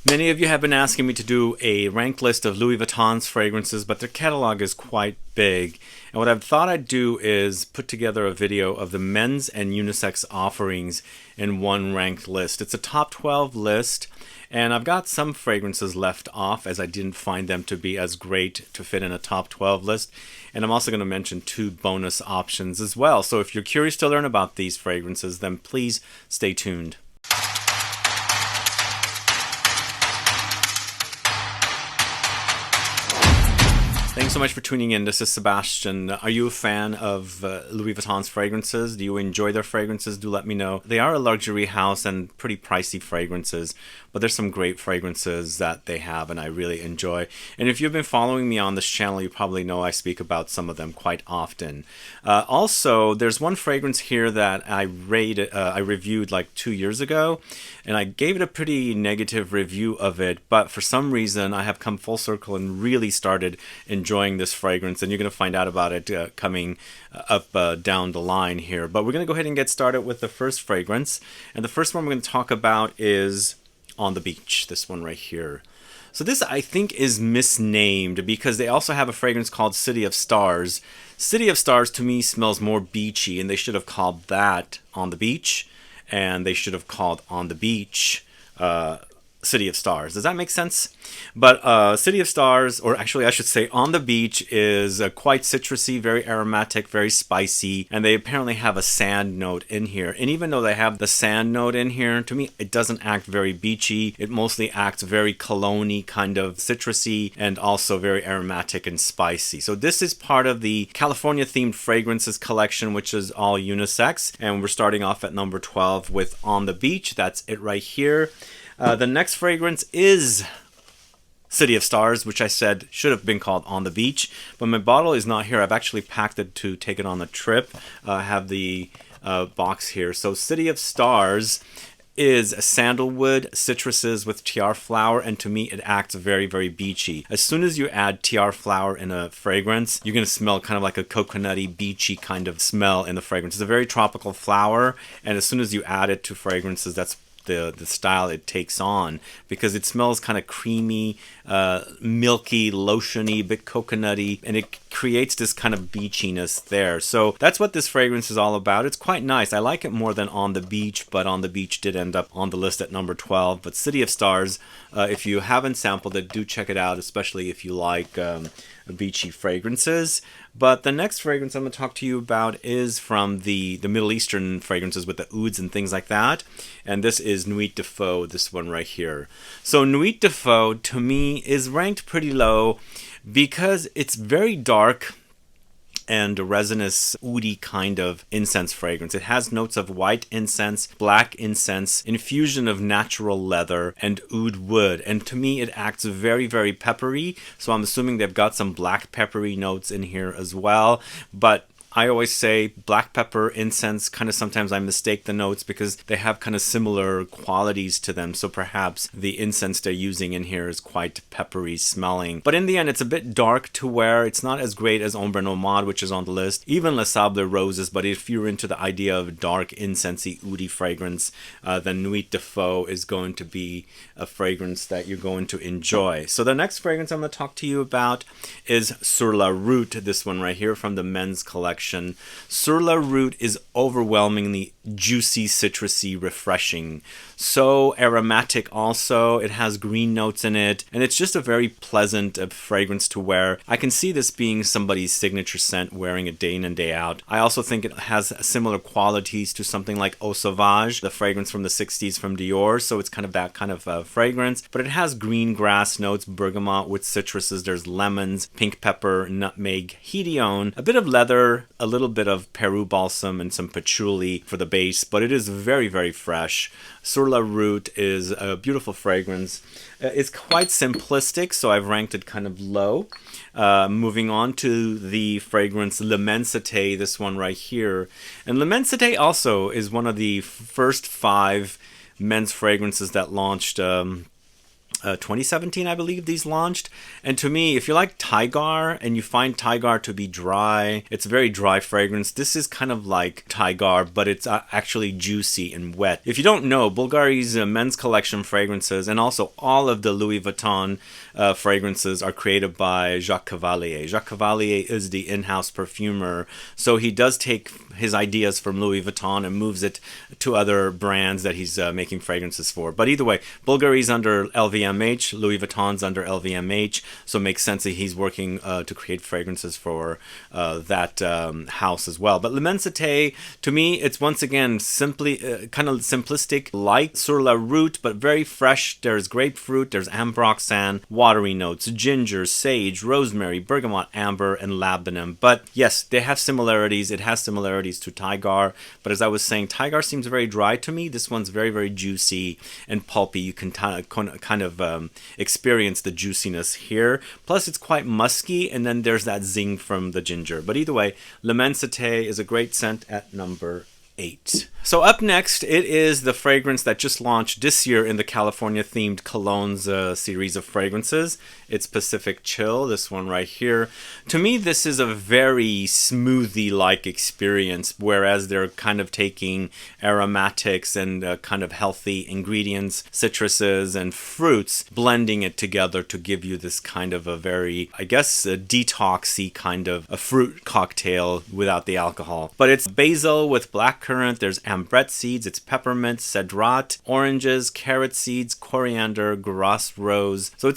Many of you have been asking me to do a ranked list of Louis Vuitton's fragrances, but their catalog is quite big. And what I've thought I'd do is put together a video of the men's and unisex offerings in one ranked list. It's a top 12 list, and I've got some fragrances left off as I didn't find them to be as great to fit in a top 12 list. And I'm also going to mention 2 bonus options as well. So if you're curious to learn about these fragrances, then please stay tuned. Thanks so much for tuning in. This is Sebastian. Are you a fan of Louis Vuitton's fragrances? Do you enjoy their fragrances? Do let me know. They are a luxury house and pretty pricey fragrances, but there's some great fragrances that they have and I really enjoy. And if you've been following me on this channel, you probably know I speak about some of them quite often. Also, there's one fragrance here that I reviewed like 2 years ago, and I gave it a pretty negative review of it, but for some reason I have come full circle and really started enjoying this fragrance, and you're going to find out about it coming up down the line here. But we're going to go ahead and get started with the first fragrance, and the first one we're going to talk about is On the Beach, this one right here. So this I think is misnamed because they also have a fragrance called City of Stars. City of Stars to me smells more beachy, and they should have called that On the Beach, and they should have called On the Beach City of Stars. Does that make sense? But City of Stars, or actually I should say On the Beach, is quite citrusy, very aromatic, very spicy, and they apparently have a sand note in here. And even though they have the sand note in here, to me it doesn't act very beachy. It mostly acts very cologne-y, kind of citrusy, and also very aromatic and spicy. So this is part of the California themed fragrances collection, which is all unisex, and we're starting off at number 12 with On the Beach. That's it right here. The next fragrance is City of Stars, which I said should have been called On the Beach, but my bottle is not here. I've actually packed it to take it on the trip. I have the box here. So City of Stars is sandalwood, citruses with tiare flower, and to me it acts very, very beachy. As soon as you add tiare flower in a fragrance, you're going to smell kind of like a coconutty, beachy kind of smell in the fragrance. It's a very tropical flower, and as soon as you add it to fragrances, that's the style it takes on, because it smells kind of creamy, milky, lotiony, a bit coconutty, and it creates this kind of beachiness there. So that's what this fragrance is all about. It's quite nice. I like it more than On the Beach, but On the Beach did end up on the list at number 12. But City of Stars, if you haven't sampled it, do check it out, especially if you like beachy fragrances. But the next fragrance I'm going to talk to you about is from the Middle Eastern fragrances with the ouds and things like that. And this is Nuit de Faux, this one right here. So Nuit de Faux, to me, is ranked pretty low because it's very dark and a resinous, oudy kind of incense fragrance. It has notes of white incense, black incense, infusion of natural leather, and oud wood. And to me, it acts very, very peppery. So I'm assuming they've got some black peppery notes in here as well. But I always say black pepper, incense, kind of sometimes I mistake the notes because they have kind of similar qualities to them. So perhaps the incense they're using in here is quite peppery smelling. But in the end, it's a bit dark to wear. It's not as great as Ombre Nomade, which is on the list, even Les Sables Roses. But if you're into the idea of dark, incensey, oudy fragrance, then Nuit de Faux is going to be a fragrance that you're going to enjoy. So the next fragrance I'm going to talk to you about is Sur la Route, this one right here from the men's collection. Sur la Route is overwhelmingly juicy, citrusy, refreshing. So aromatic also. It has green notes in it, and it's just a very pleasant fragrance to wear. I can see this being somebody's signature scent wearing it day in and day out. I also think it has similar qualities to something like Eau Sauvage, the fragrance from the 60s from Dior, so it's kind of that kind of fragrance. But it has green grass notes, bergamot with citruses, there's lemons, pink pepper, nutmeg, Hedione, a bit of leather, a little bit of Peru balsam, and some patchouli for the base, but it is very, very fresh. Sur la Route is a beautiful fragrance. It's quite simplistic, so I've ranked it kind of low. Moving on to the fragrance L'Immensité, this one right here. And L'Immensité also is one of the first 5 men's fragrances that launched 2017, I believe these launched. And to me, if you like Tiare and you find Tiare to be dry, it's a very dry fragrance. This is kind of like Tiare, but it's actually juicy and wet. If you don't know, Bulgari's men's collection fragrances and also all of the Louis Vuitton fragrances are created by Jacques Cavalier. Jacques Cavalier is the in-house perfumer, so he does take his ideas from Louis Vuitton and moves it to other brands that he's making fragrances for. But either way, Bulgari's under LVMH, Louis Vuitton's under LVMH, so it makes sense that he's working to create fragrances for that house as well. But L'Immensité, to me, it's once again simply kind of simplistic, light sur la route, but very fresh. There's grapefruit, there's ambroxan, watery notes, ginger, sage, rosemary, bergamot, amber, and labdanum. But yes, they have similarities. It has similarities to Tiare, but as I was saying, Tiare seems very dry to me. This one's very, very juicy and pulpy. You can kind of experience the juiciness here. Plus, it's quite musky, and then there's that zing from the ginger. But either way, L'Immensité is a great scent at number 8. So up next, it is the fragrance that just launched this year in the California-themed colognes series of fragrances. It's Pacific Chill, this one right here. To me, this is a very smoothie-like experience, whereas they're kind of taking aromatics and kind of healthy ingredients, citruses and fruits, blending it together to give you this kind of a very, I guess, a detoxy kind of a fruit cocktail without the alcohol. But it's basil with blackcurrant, there's Ambrette seeds, it's peppermint, cedrat, oranges, carrot seeds, coriander, grasse, rose. So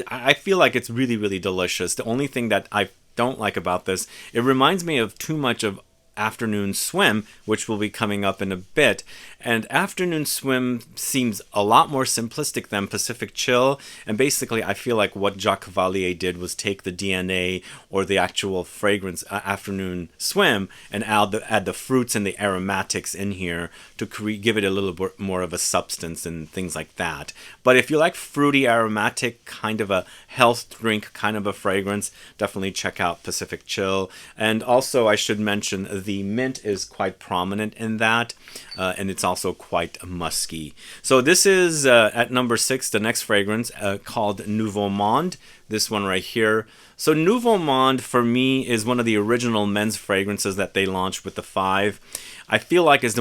I feel like it's really, really delicious. The only thing that I don't like about this, it reminds me of too much of Afternoon Swim, which will be coming up in a bit. And Afternoon Swim seems a lot more simplistic than Pacific Chill. And basically, I feel like what Jacques Cavalier did was take the DNA or the actual fragrance Afternoon Swim and add the fruits and the aromatics in here to give it a little bit more of a substance and things like that. But if you like fruity, aromatic, kind of a health drink kind of a fragrance, definitely check out Pacific Chill. And also, I should mention the mint is quite prominent in that, and it's also quite musky. So this is at number 6, the next fragrance called Nouveau Monde. This one right here. So Nouveau Monde for me is one of the original men's fragrances that they launched with the 5. I feel like is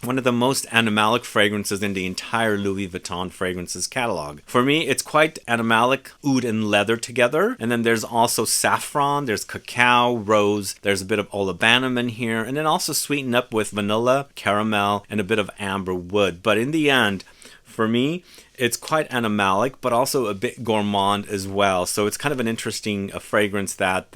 one of the most animalic fragrances in the entire Louis Vuitton fragrances catalog. For me, it's quite animalic, oud and leather together. And then there's also saffron, there's cacao, rose, there's a bit of olibanum in here, and then also sweetened up with vanilla, caramel, and a bit of amber wood. But in the end, for me, it's quite animalic, but also a bit gourmand as well. So it's kind of an interesting fragrance that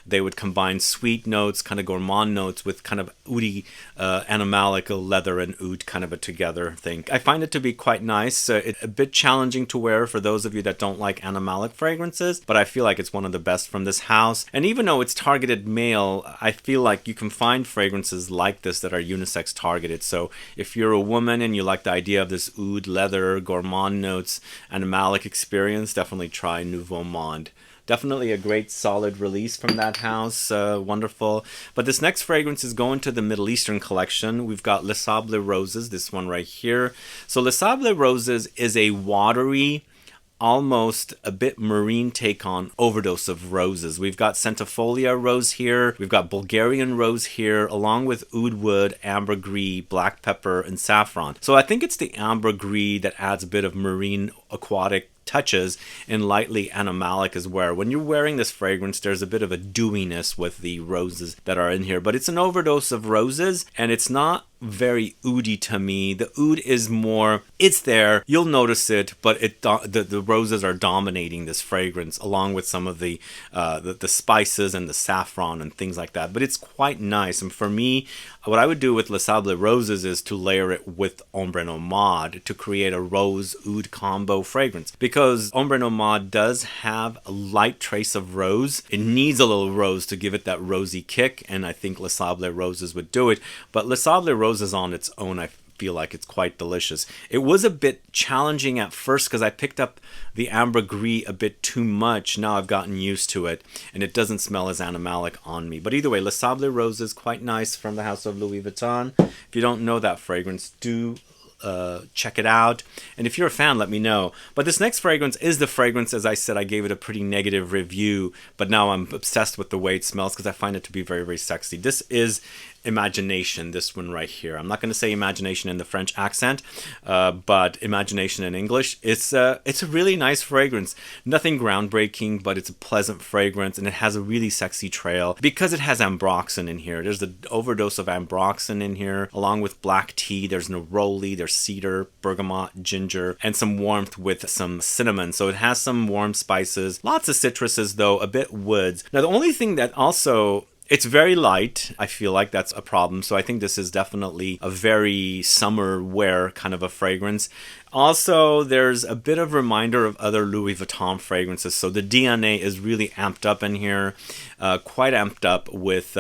they would combine sweet notes, kind of gourmand notes, with kind of oudy, animalic leather and oud kind of a together thing. I find it to be quite nice. It's a bit challenging to wear for those of you that don't like animalic fragrances, but I feel like it's one of the best from this house. And even though it's targeted male, I feel like you can find fragrances like this that are unisex targeted. So if you're a woman and you like the idea of this oud, leather, gourmand notes, animalic experience, definitely try Nouveau Monde. Definitely a great solid release from that house, wonderful. But this next fragrance is going to the Middle Eastern collection. We've got Les Sables Roses, this one right here. So Les Sables Roses is a watery, almost a bit marine take on Overdose of Roses. We've got Centifolia rose here, we've got Bulgarian rose here, along with oud wood, ambergris, black pepper, and saffron. So I think it's the ambergris that adds a bit of marine aquatic touches and lightly animalic as well. When you're wearing this fragrance, there's a bit of a dewiness with the roses that are in here, but it's an overdose of roses, and it's not very oudy to me. The oud is more, it's there, you'll notice it, but the roses are dominating this fragrance along with some of the spices and the saffron and things like that. But it's quite nice, and for me, what I would do with Les Sables Roses is to layer it with Ombre Nomade to create a rose oud combo fragrance, because Ombre Nomade does have a light trace of rose. It needs a little rose to give it that rosy kick, and I think Les Sables Roses would do it. But Les Sables Roses on its own, I feel like it's quite delicious. It was a bit challenging at first because I picked up the ambergris a bit too much. Now I've gotten used to it, and it doesn't smell as animalic on me. But either way, Les Sables Roses, quite nice from the house of Louis Vuitton. If you don't know that fragrance, do check it out. And if you're a fan, let me know. But this next fragrance is the fragrance, as I said, I gave it a pretty negative review, but now I'm obsessed with the way it smells because I find it to be very, very sexy. This is Imagination, this one right here. I'm not going to say Imagination in the French accent, but Imagination in English. It's a really nice fragrance. Nothing groundbreaking, but it's a pleasant fragrance, and it has a really sexy trail because it has Ambroxan in here. There's the overdose of Ambroxan in here, along with black tea. There's Neroli, there's cedar, bergamot, ginger, and some warmth with some cinnamon. So it has some warm spices, lots of citruses though, a bit woods. Now the only thing that also, it's very light. I feel like that's a problem. So I think this is definitely a very summer wear kind of a fragrance. Also, there's a bit of reminder of other Louis Vuitton fragrances. So the DNA is really amped up in here, quite amped up with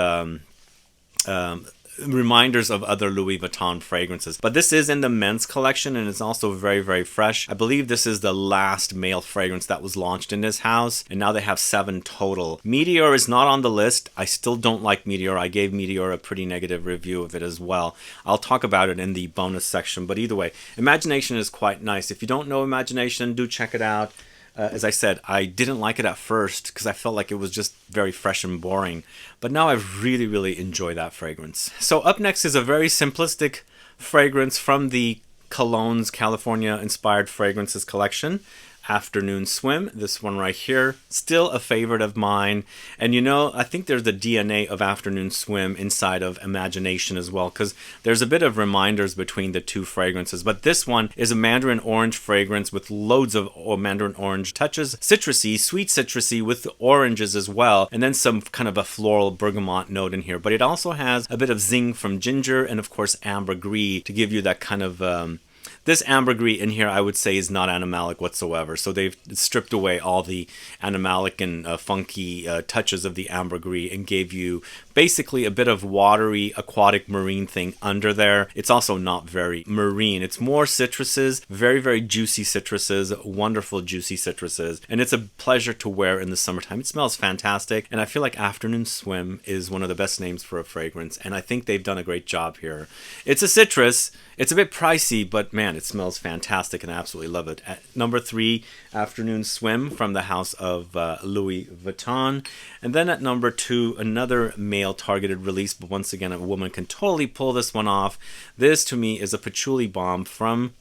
reminders of other Louis Vuitton fragrances. But this is in the men's collection, and it's also very, very fresh. I believe this is the last male fragrance that was launched in this house, and now they have 7 total. Meteor is not on the list. I still don't like Meteor. I gave Meteor a pretty negative review of it as well. I'll talk about it in the bonus section, but either way, Imagination is quite nice. If you don't know Imagination, do check it out. As I said, I didn't like it at first because I felt like it was just very fresh and boring. But now I really, really enjoy that fragrance. So up next is a very simplistic fragrance from the Colognes California Inspired Fragrances collection. Afternoon Swim, this one right here, still a favorite of mine. And you know, I think there's the DNA of Afternoon Swim inside of Imagination as well, because there's a bit of reminders between the two fragrances. But this one is a mandarin orange fragrance with loads of mandarin orange touches, citrusy, sweet citrusy with oranges as well, and then some kind of a floral bergamot note in here. But it also has a bit of zing from ginger and of course ambergris to give you that kind of this ambergris in here, I would say, is not animalic whatsoever. So they've stripped away all the animalic and funky touches of the ambergris and gave you basically a bit of watery, aquatic, marine thing under there. It's also not very marine. It's more citruses, very, very juicy citruses, wonderful juicy citruses. And it's a pleasure to wear in the summertime. It smells fantastic. And I feel like Afternoon Swim is one of the best names for a fragrance. And I think they've done a great job here. It's a citrus. It's a bit pricey, but man, it smells fantastic and I absolutely love it. At number 3, Afternoon Swim from the house of Louis Vuitton. And then at number 2, another male targeted release, but once again, a woman can totally pull this one off. This to me is a patchouli bomb from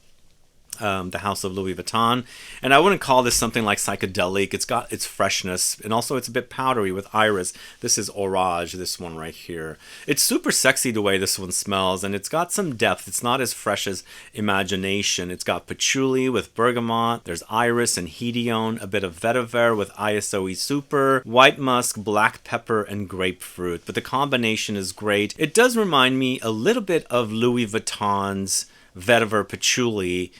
the house of Louis Vuitton, and I wouldn't call this something like psychedelic. It's got its freshness, and also it's a bit powdery with iris. This is Orage, this one right here. It's super sexy the way this one smells, and it's got some depth. It's not as fresh as Imagination. It's got patchouli with bergamot, there's iris and Hedione, a bit of vetiver with ISOE super, white musk, black pepper, and grapefruit. But the combination is great. It does remind me a little bit of Louis Vuitton's vetiver patchouli.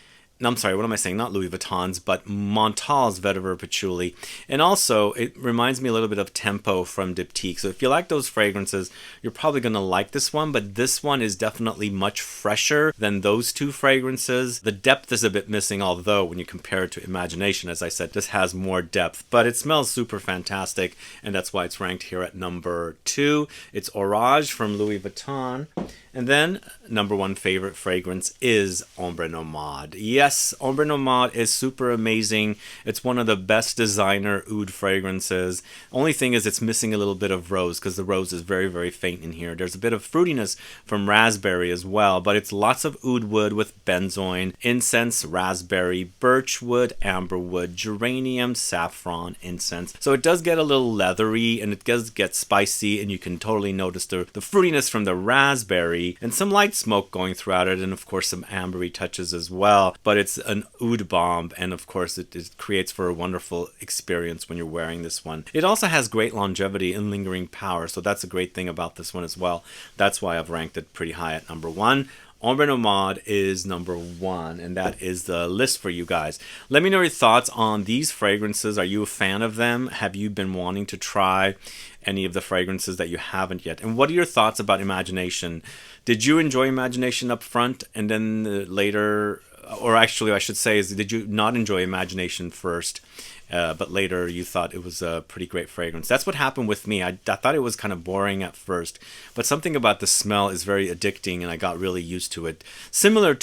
No, I'm sorry, what am I saying? Not Louis Vuitton's, but Montal's vetiver patchouli. And also, it reminds me a little bit of Tempo from Diptyque. So if you like those fragrances, you're probably going to like this one, but this one is definitely much fresher than those two fragrances. The depth is a bit missing, although when you compare it to Imagination, as I said, this has more depth, but it smells super fantastic, and that's why it's ranked here at number 2. It's Orage from Louis Vuitton. And then, number 1 favorite fragrance is Ombre Nomade. Yes, Ombre Nomade is super amazing. It's one of the best designer oud fragrances. Only thing is it's missing a little bit of rose because the rose is very, very faint in here. There's a bit of fruitiness from raspberry as well, but it's lots of oud wood with benzoin, incense, raspberry, birch wood, amber wood, geranium, saffron, incense. So it does get a little leathery and it does get spicy, and you can totally notice the fruitiness from the raspberry and some light smoke going throughout it, and of course some ambery touches as well. But it's an oud bomb, and of course it creates for a wonderful experience when you're wearing this one. It also has great longevity and lingering power, so that's a great thing about this one as well. That's why I've ranked it pretty high at number 1. Ombre Nomade is number 1, and that is the list for you guys. Let me know your thoughts on these fragrances. Are you a fan of them? Have you been wanting to try any of the fragrances that you haven't yet? And what are your thoughts about Imagination? Did you enjoy Imagination up front and then later or actually I should say, is did you not enjoy Imagination first, but later you thought it was a pretty great fragrance? That's what happened with me. I thought it was kind of boring at first, but something about the smell is very addicting, and I got really used to it. Similar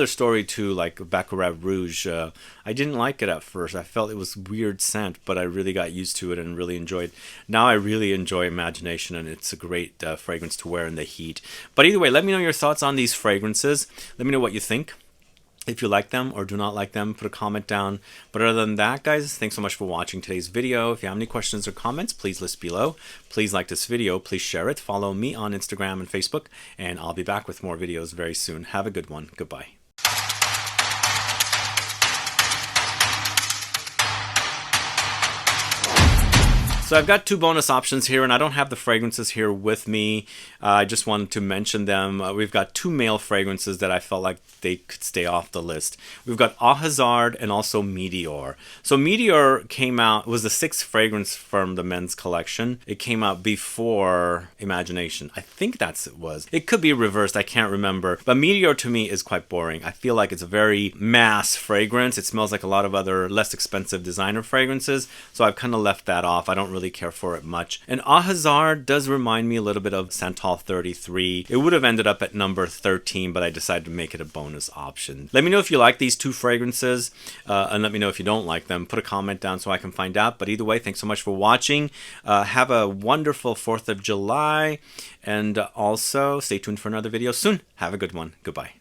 story to like Baccarat Rouge. I didn't like it at first. I felt it was weird scent, but I really got used to it and really enjoyed. Now I really enjoy Imagination, and it's a great fragrance to wear in the heat. But either way, let me know your thoughts on these fragrances. Let me know what you think. If you like them or do not like them, put a comment down. But other than that, guys, thanks so much for watching today's video. If you have any questions or comments, please list below. Please like this video. Please share it. Follow me on Instagram and Facebook. And I'll be back with more videos very soon. Have a good one. Goodbye. So I've got two bonus options here, and I don't have the fragrances here with me. I just wanted to mention them. We've got two male fragrances that I felt like they could stay off the list. We've got Au Hasard and also Meteor. So Meteor came out, was the sixth fragrance from the men's collection. It came out before Imagination. I think that's it was. It could be reversed, I can't remember. But Meteor to me is quite boring. I feel like it's a very mass fragrance. It smells like a lot of other less expensive designer fragrances. So I've kind of left that off. I don't really care for it much. And Au Hasard does remind me a little bit of Santal 33. It would have ended up at number 13, but I decided to make it a bonus option. Let me know if you like these two fragrances, and let me know if you don't like them. Put a comment down so I can find out. But either way, thanks so much for watching. Have a wonderful 4th of July, and also stay tuned for another video soon. Have a good one. Goodbye.